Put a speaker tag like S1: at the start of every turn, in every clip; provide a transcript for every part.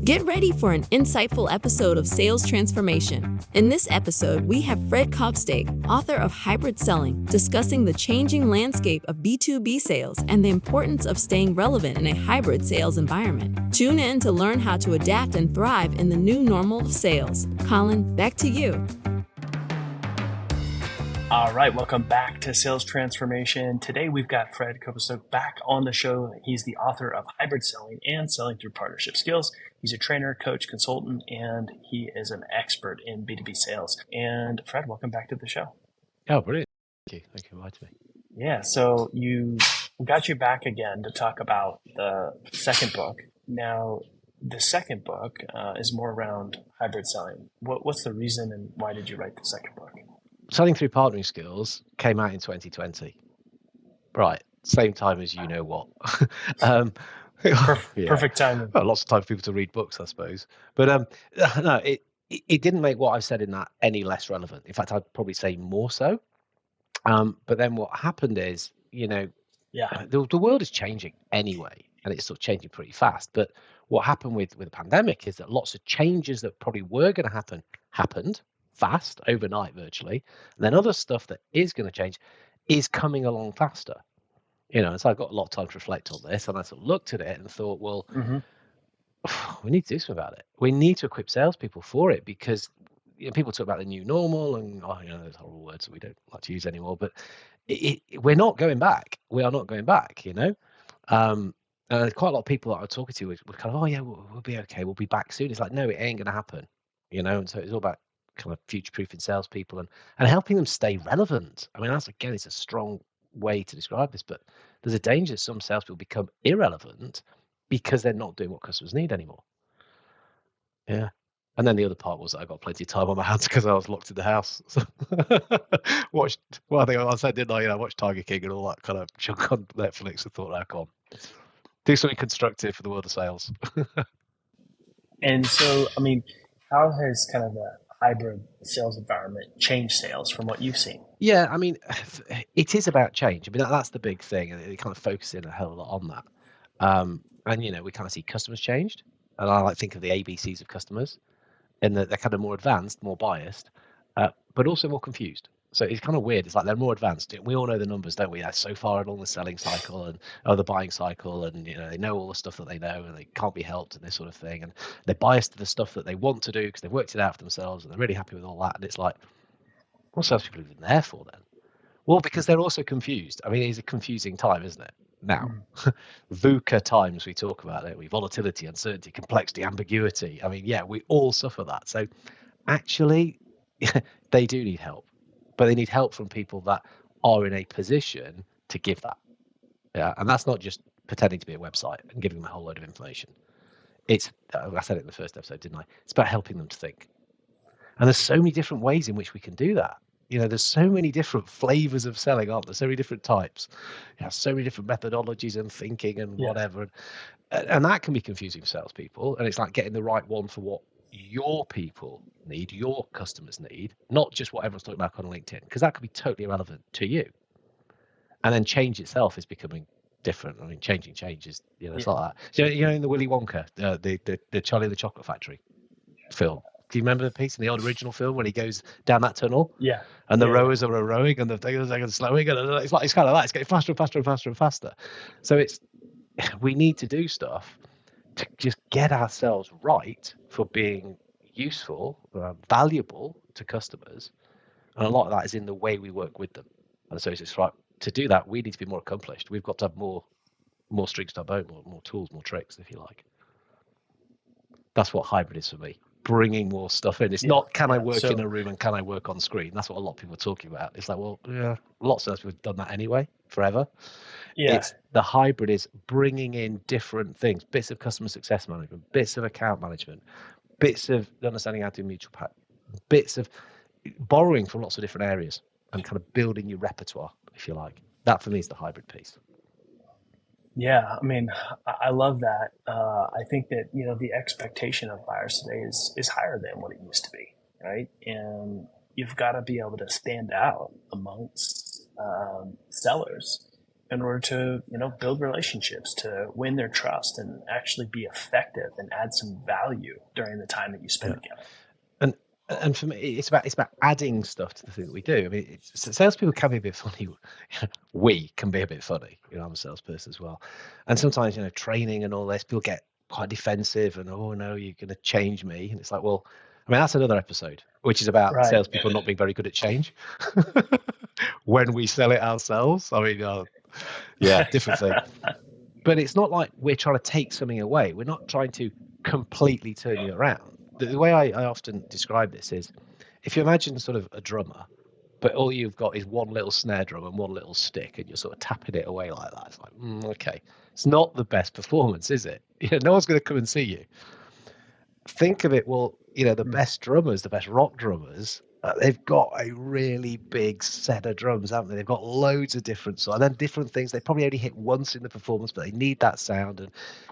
S1: Get ready for an insightful episode of Sales Transformation. In this episode, we have Fred Copestake, author of Hybrid Selling, discussing the changing landscape of B2B sales and the importance of staying relevant in a hybrid sales environment. Tune in to learn how to adapt and thrive in the new normal of sales. Colin, back to you.
S2: All right, welcome back to Sales Transformation. Today we've got Fred Copestake back on the show. He's the author of Hybrid Selling and Selling Through Partnership Skills. He's a trainer, coach, consultant, and he is an expert in B2B sales. And Fred, welcome back to the show.
S3: Oh, brilliant. Thank you. Thank you for inviting me.
S2: Yeah, so we got you back again to talk about the second book. Now, the second book is more around hybrid selling. What's the reason and why did you write the second book?
S3: Selling Through Partnering Skills came out in 2020. Right. Same time as you know what.
S2: Perfect timing.
S3: Well, lots of time for people to read books, I suppose. But no, it didn't make what I've said in that any less relevant. In fact, I'd probably say more so. But then what happened is, the world is changing anyway, and it's sort of changing pretty fast. But what happened with the pandemic is that lots of changes that probably were going to happen happened fast, overnight virtually. And then other stuff that is going to change is coming along faster. And so I've got a lot of time to reflect on this, and I sort of looked at it and thought, well, we need to do something about it. We need to equip salespeople for it because people talk about the new normal and those horrible words that we don't like to use anymore. But we're not going back. We are not going back. And quite a lot of people that I was talking to were kind of, we'll be okay. We'll be back soon. It's like, no, it ain't going to happen. And so it's all about kind of future-proofing salespeople and helping them stay relevant. I mean, it's a strong way to describe this, but there's a danger that some salespeople become irrelevant because they're not doing what customers need anymore. Yeah. And then the other part was that I got plenty of time on my hands because I was locked in the house. So I think I said, didn't I? I watched Tiger King and all that kind of junk on Netflix and thought, I can't do something constructive for the world of sales.
S2: And so, I mean, how has kind of the hybrid sales environment changed sales from what you've seen?
S3: Yeah, I mean, it is about change. I mean, that's the big thing, and it kind of focuses in a hell of a lot on that. And we kind of see customers changed, and I like think of the ABCs of customers, and that they're kind of more advanced, more biased, but also more confused. So it's kind of weird. It's like they're more advanced. We all know the numbers, don't we? They're so far along the selling cycle and the buying cycle, and they know all the stuff that they know, and they can't be helped and this sort of thing. And they're biased to the stuff that they want to do because they've worked it out for themselves, and they're really happy with all that. And it's like, what salespeople are even there for then? Well, because they're also confused. I mean, it's a confusing time, isn't it? Now, VUCA times we talk about it. Volatility, uncertainty, complexity, ambiguity. I mean, we all suffer that. So actually, they do need help. But they need help from people that are in a position to give that. Yeah, and that's not just pretending to be a website and giving them a whole load of information. It's, I said it in the first episode, didn't I? It's about helping them to think. And there's so many different ways in which we can do that. There's so many different flavors of selling, aren't there? So many different types. So many different methodologies and thinking and whatever. And that can be confusing for salespeople. And it's like getting the right one for what your people need, your customers need, not just what everyone's talking about on LinkedIn, because that could be totally irrelevant to you. And then change itself is becoming different. I mean, changing changes, it's like that. So, in the Willy Wonka, the Charlie and the Chocolate Factory film, do you remember the piece in the old original film when he goes down that tunnel?
S2: Yeah.
S3: And the rowers are rowing and the things are slowing, and it's kind of that. It's getting faster and faster and faster and faster. So we need to do stuff to just get ourselves right for being useful, valuable to customers. And a lot of that is in the way we work with them. And so it's right to do that, we need to be more accomplished. We've got to have more strings to our bow, more tools, more tricks, if you like. That's what hybrid is for me. Bringing more stuff in. It's not, can I work in a room and can I work on screen? That's what a lot of people are talking about. It's like, well, lots of us have done that anyway, forever. Yeah. It's the hybrid is bringing in different things, bits of customer success management, bits of account management, bits of understanding how to do mutual pack, bits of borrowing from lots of different areas and kind of building your repertoire, if you like. That for me is the hybrid piece.
S2: Yeah, I mean, I love that. I think that, the expectation of buyers today is higher than what it used to be, right? And you've got to be able to stand out amongst sellers in order to, build relationships, to win their trust and actually be effective and add some value during the time that you spend
S3: Yeah.
S2: together.
S3: And for me, it's about adding stuff to the thing that we do. I mean, salespeople can be a bit funny. We can be a bit funny. I'm a salesperson as well, and sometimes training and all this, people get quite defensive and, oh no, you're going to change me, and it's like, well, I mean, that's another episode, which is about
S2: Right.
S3: salespeople not being very good at change when we sell it ourselves. I mean, yeah, different thing. But it's not like we're trying to take something away. We're not trying to completely turn you around. The way I often describe this is, if you imagine sort of a drummer, but all you've got is one little snare drum and one little stick, and you're sort of tapping it away like that. It's like, okay, it's not the best performance, is it? No one's going to come and see you. Think of it, well, the best drummers, the best rock drummers, they've got a really big set of drums, haven't they? They've got loads of different songs, and then different things. They probably only hit once in the performance, but they need that sound. And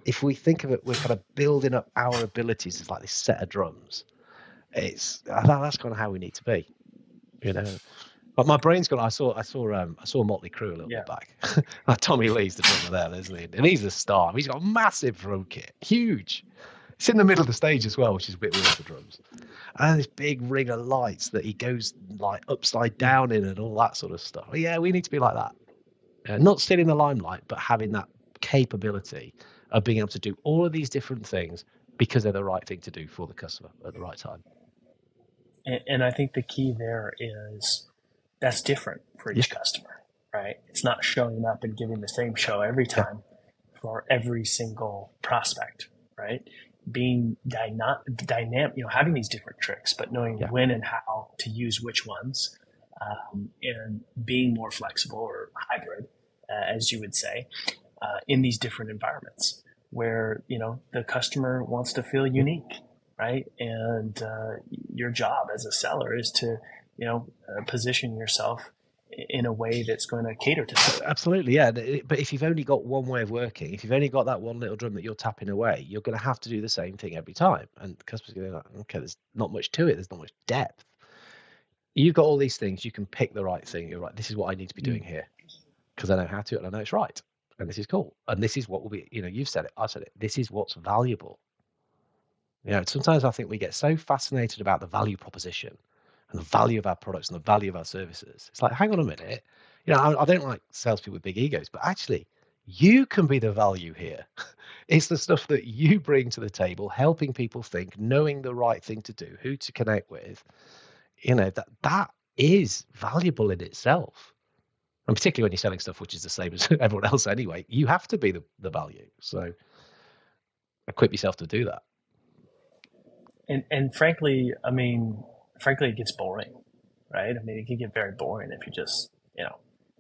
S3: if we think of it, we're kind of building up our abilities as like this set of drums. That's kind of how we need to be, But my brain's gone. I saw Motley Crue a little bit back. Tommy Lee's the drummer there, isn't he? And he's a star. He's got a massive drum kit, huge. It's in the middle of the stage as well, which is a bit weird for drums. And this big ring of lights that he goes like upside down in and all that sort of stuff. Yeah, we need to be like that. Not still in the limelight, but having that capability of being able to do all of these different things because they're the right thing to do for the customer at the right time.
S2: And I think the key there is that's different for each customer, right? It's not showing up and giving the same show every time for every single prospect, right? Being dynamic, having these different tricks, but knowing when and how to use which ones, and being more flexible or hybrid, as you would say, in these different environments where, the customer wants to feel unique, right? And your job as a seller is to, position yourself in a way that's going to cater to that.
S3: Absolutely, yeah. But if you've only got one way of working, if you've only got that one little drum that you're tapping away, you're going to have to do the same thing every time. And the customer's going to be like, okay, there's not much to it. There's not much depth. You've got all these things. You can pick the right thing. You're right. This is what I need to be doing here because I know how to and I know it's right. And this is cool. And this is what will be, you've said it. I said it. This is what's valuable. Sometimes I think we get so fascinated about the value proposition and the value of our products and the value of our services. It's like, hang on a minute. I don't like salespeople with big egos, but actually, you can be the value here. It's the stuff that you bring to the table, helping people think, knowing the right thing to do, who to connect with. That is valuable in itself. And particularly when you're selling stuff which is the same as everyone else anyway, you have to be the value. So equip yourself to do that.
S2: And frankly, it gets boring, right? It can get very boring if you just,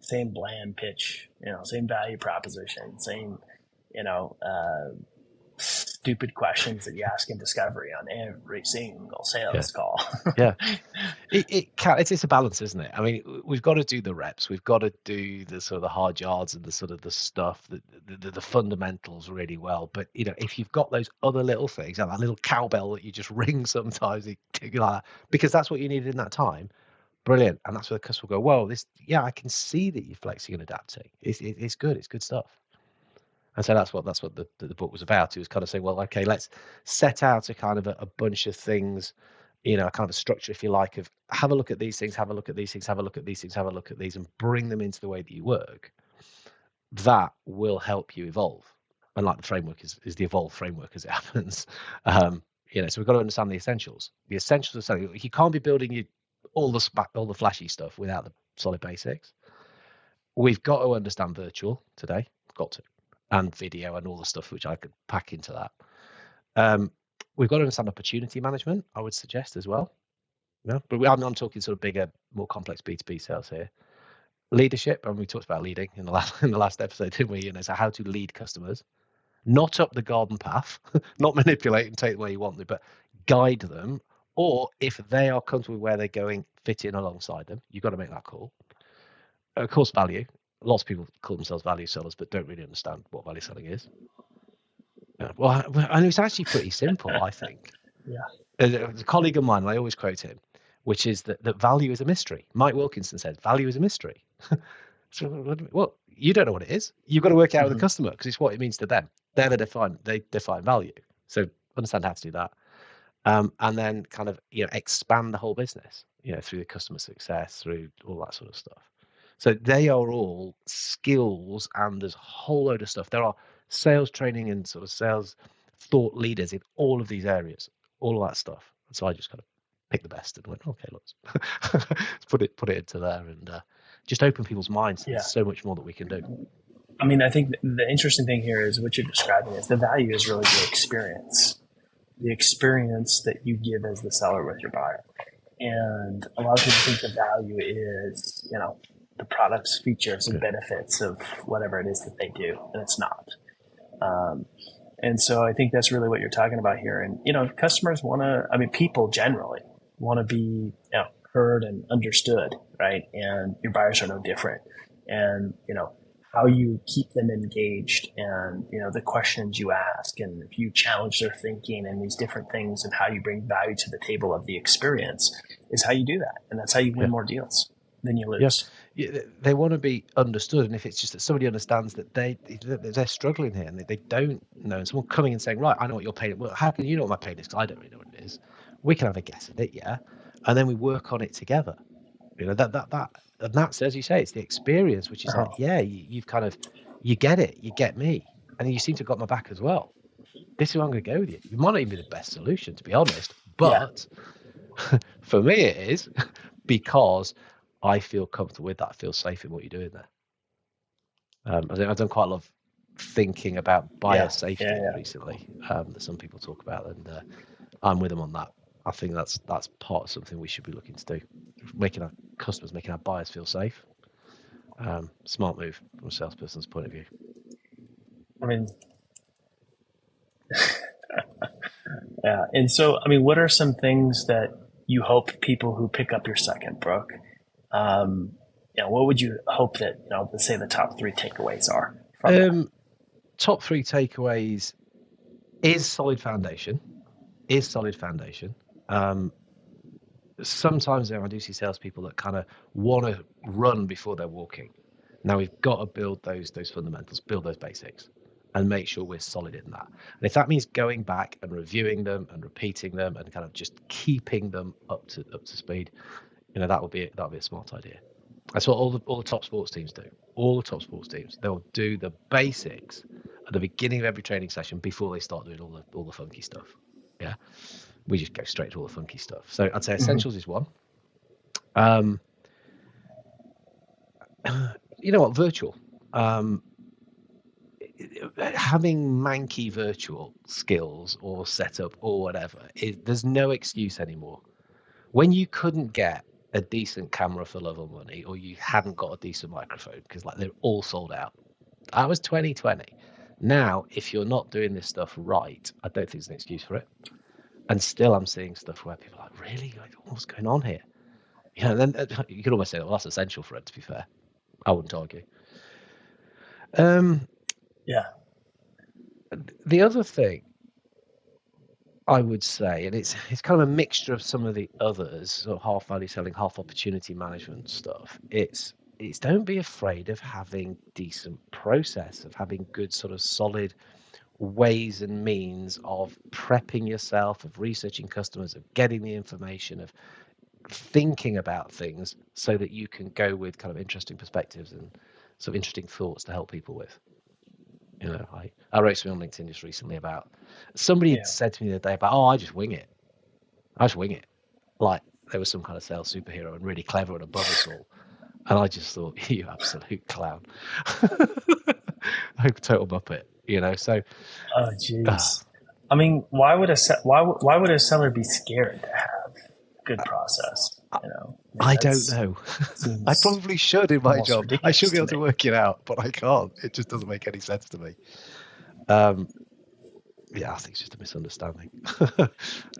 S2: same bland pitch, same value proposition, same, stupid questions that you ask in discovery on every single sales call.
S3: Yeah. It's a balance, isn't it? We've got to do the reps. We've got to do the sort of the hard yards and the sort of the stuff, the fundamentals really well. But, if you've got those other little things, like that little cowbell that you just ring sometimes, because that's what you needed in that time. Brilliant. And that's where the customer will go, whoa, I can see that you're flexing and adapting. It's good. It's good stuff. And so that's what the book was about. It was kind of saying, well, okay, let's set out a kind of a bunch of things, a kind of a structure, if you like, of have a look at these things, have a look at these things, have a look at these things, have a look at these, and bring them into the way that you work. That will help you evolve. And like the framework is the evolve framework as it happens. So we've got to understand the essentials. The essentials of selling. You can't be building all the flashy stuff without the solid basics. We've got to understand virtual today. Got to. And video and all the stuff which I could pack into that. We've got to understand opportunity management, I would suggest as well. But I'm talking sort of bigger, more complex B2B sales here. Leadership, and we talked about leading in the last episode, didn't we? So how to lead customers, not up the garden path, not manipulate and take them where you want them, but guide them. Or if they are comfortable with where they're going, fit in alongside them. You've got to make that call. Of course, value. Lots of people call themselves value sellers, but don't really understand what value selling is. Well, and it's actually pretty simple, I think. A colleague of mine, and I always quote him, which is that value is a mystery. Mike Wilkinson said, value is a mystery. So, well, you don't know what it is. You've got to work it out with the
S2: Mm-hmm.
S3: customer because it's what it means to them. They define value. So understand how to do that. And then kind of expand the whole business, through the customer success, through all that sort of stuff. So they are all skills, and there's a whole load of stuff. There are sales training and sort of sales thought leaders in all of these areas, all of that stuff. And so I just kind of picked the best and went, okay, let's put it into there and just open people's minds.
S2: Yeah.
S3: There's so much more that we can do.
S2: I mean, I think the interesting thing here is what you're describing is the value is really the experience that you give as the seller with your buyer. And a lot of people think the value is, the products, features, and benefits of whatever it is that they do, and it's not. And so I think that's really what you're talking about here. And, customers people generally want to be heard and understood, right? And your buyers are no different. And, how you keep them engaged and, the questions you ask and if you challenge their thinking and these different things and how you bring value to the table of the experience is how you do that. And that's how you win more deals than you lose.
S3: Yeah, they want to be understood, and if it's just that somebody understands that they're struggling here and they don't know, and someone coming and saying, right, I know what your pain is. Well, how can you know what my pain is? Because I don't really know what it is. We can have a guess at it, and then we work on it together. And that's, as you say, it's the experience, which is you get it, you get me, and you seem to have got my back as well. This is where I'm going to go with you. You might not even be the best solution, to be honest, but for me it is because I feel comfortable with that. I feel safe in what you're doing there. I've done quite a lot of thinking about buyer safety recently that some people talk about, and I'm with them on that. I think that's part of something we should be looking to do, making our customers, making our buyers feel safe. Smart move from a salesperson's point of view.
S2: I mean, yeah. And so, what are some things that you hope people who pick up your second book, what would you hope that, let's say the top 3 takeaways are from that?
S3: Top 3 takeaways is solid foundation. Sometimes I do see salespeople that kind of want to run before they're walking. Now we've got to build those fundamentals, build those basics, and make sure we're solid in that. And if that means going back and reviewing them and repeating them and kind of just keeping them up to speed, that'll be a smart idea. That's what all the top sports teams do. All the top sports teams, they'll do the basics at the beginning of every training session before they start doing all the funky stuff. Yeah, we just go straight to all the funky stuff. So I'd say essentials is one. Virtual. Having manky virtual skills or setup or whatever, there's no excuse anymore. When you couldn't get a decent camera for love or money, or you hadn't got a decent microphone because they're all sold out, that was 2020. Now, if you're not doing this stuff right, I don't think there's an excuse for it. And still, I'm seeing stuff where people are like, really? What's going on here? Then you could almost say, well, that's essential for it, to be fair. I wouldn't argue. The other thing I would say, and it's kind of a mixture of some of the others, sort of half value selling, half opportunity management stuff. It's don't be afraid of having decent process, of having good sort of solid ways and means of prepping yourself, of researching customers, of getting the information, of thinking about things so that you can go with kind of interesting perspectives and sort of interesting thoughts to help people with. I wrote something on LinkedIn just recently about somebody had said to me the other day about, I just wing it. Like there was some kind of sales superhero and really clever and above us all. And I just thought, you absolute clown. Total muppet, so.
S2: Oh, jeez. Why would a seller be scared to have good process?
S3: I don't know. I probably should in my job. I should be able to work it out, but I can't. It just doesn't make any sense to me. I think it's just a misunderstanding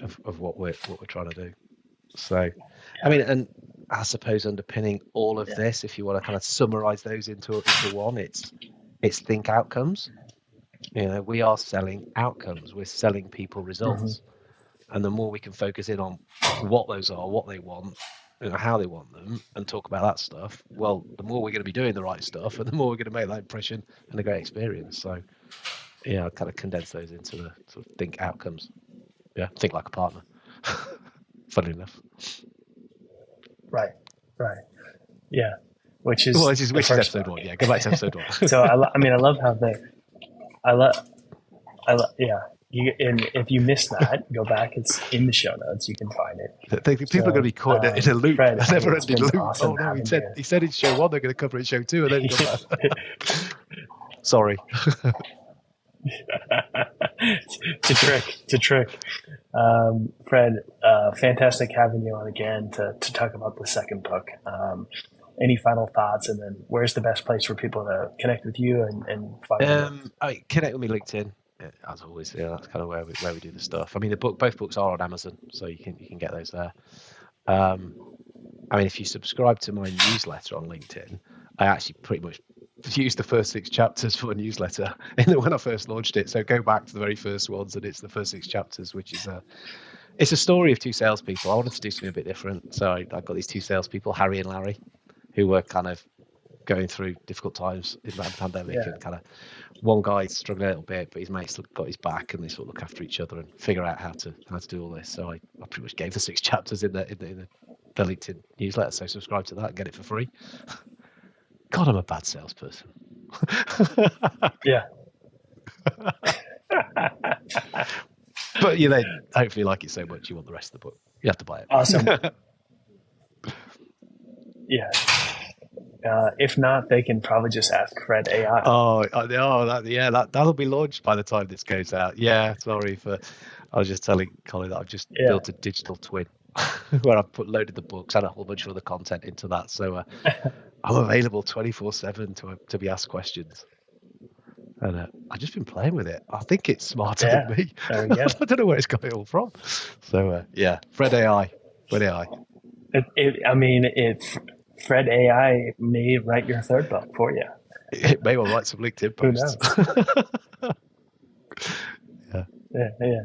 S3: of what we're trying to do. So, and I suppose underpinning all of this, if you want to kind of summarize those into one, it's think outcomes. We are selling outcomes. We're selling people results. And the more we can focus in on what those are, what they want, how they want them and talk about that stuff, well, the more we're going to be doing the right stuff and the more we're going to make that impression and a great experience. So, yeah, I kind of condense those into the sort of think outcomes. Yeah, think like a partner. Funny enough.
S2: Right. Yeah. Which is
S3: episode 1. Yeah, go back to episode 1.
S2: So I love how yeah. And if you missed that, go back. It's in the show notes. You can find it.
S3: People are going to be caught in a loop,
S2: Fred,
S3: a never-ending loop.
S2: Awesome
S3: Oh no, he said in show 1 they're going to cover it in show 2, and then he goes back. Sorry.
S2: It's a trick. Fred, fantastic having you on again to talk about the second book. Any final thoughts, and then where's the best place for people to connect with you and find you?
S3: Connect with me LinkedIn. As always, yeah, that's kind of where we do the stuff. I mean, both books are on Amazon, so you can get those there. I mean, if you subscribe to my newsletter on LinkedIn, I actually pretty much used the first 6 chapters for a newsletter when I first launched it. So go back to the very first ones, and it's the first 6 chapters, which is it's a story of 2 salespeople. I wanted to do something a bit different, so I got these 2 salespeople, Harry and Larry, who were kind of going through difficult times in that pandemic, and kind of one guy's struggling a little bit, but his mate's got his back, and they sort of look after each other and figure out how to do all this. So I pretty much gave the 6 chapters in the LinkedIn newsletter. So subscribe to that and get it for free. God, I'm a bad salesperson.
S2: Yeah.
S3: But you hopefully like it so much you want the rest of the book. You have to buy it.
S2: Awesome. Yeah. If not, they can probably just ask Fred AI.
S3: That'll be launched by the time this goes out. Yeah, sorry I was just telling Colin that I've just built a digital twin where I've loaded the books and a whole bunch of other content into that. So I'm available 24/7 to be asked questions. And I've just been playing with it. I think it's smarter than me.
S2: There we go.
S3: I don't know where it's got it all from. So Fred AI.
S2: Fred AI may write your 3rd book for you.
S3: It may well write some LinkedIn posts.
S2: Who knows? Yeah.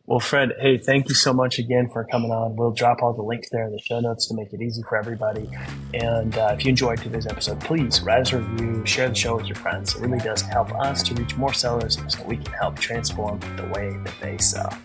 S2: Well, Fred, hey, thank you so much again for coming on. We'll drop all the links there in the show notes to make it easy for everybody. And if you enjoyed today's episode, please write us a review, share the show with your friends. It really does help us to reach more sellers so we can help transform the way that they sell.